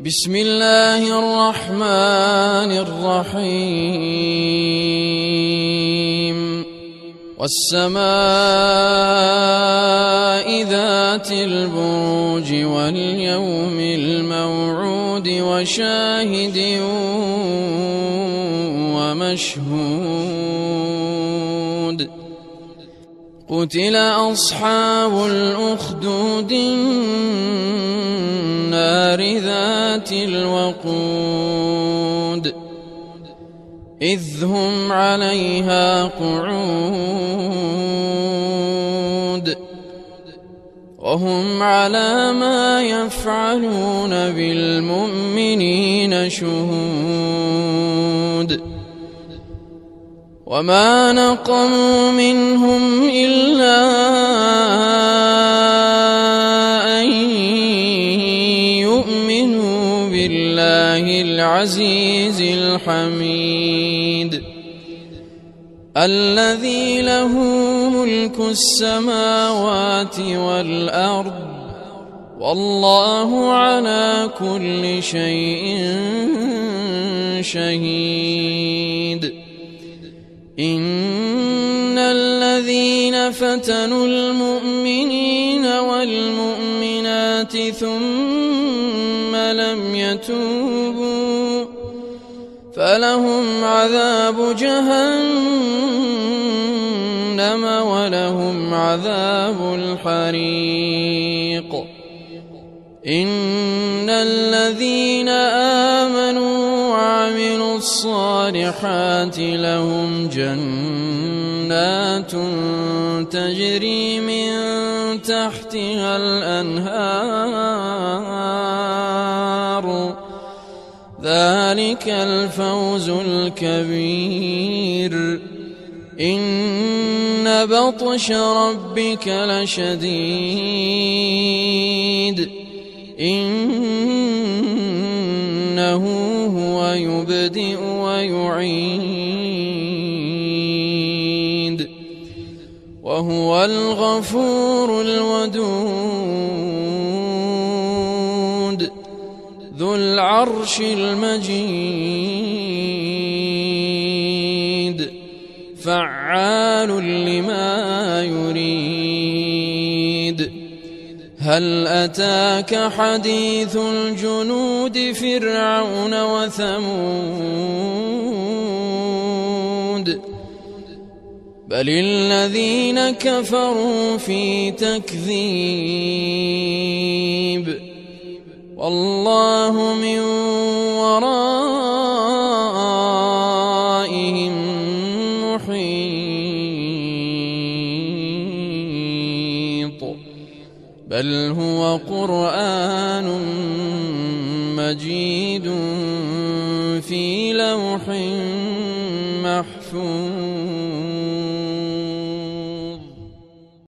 بسم الله الرحمن الرحيم والسماء ذات البروج واليوم الموعود وشاهد ومشهود قتل أصحاب الأخدود النار ذات الوقود إذ هم عليها قعود وهم على ما يفعلون بالمؤمنين شهود وما نقموا منهم إلا أن يؤمنوا بالله العزيز الحميد الذي له ملك السماوات والأرض والله على كل شيء شهيد إن الذين فتنوا المؤمنين والمؤمنات ثم لم يتوبوا فلهم عذاب جهنم ولهم عذاب الحريق إن الذين آمنوا وعملوا الصالحات لهم جنات تجري من تحتها الأنهار ذلك الفوز الكبير إن بطش ربك لشديد إنه هو يبدئ ويعيد وهو الغفور الودود ذو العرش المجيد فعال لما يريد هل أتاك حديث الجنود فرعون وثمود بل الذين كفروا في تكذيب والله من ورائهم محيط بل هو قرآن مجيد في لوح محفوظ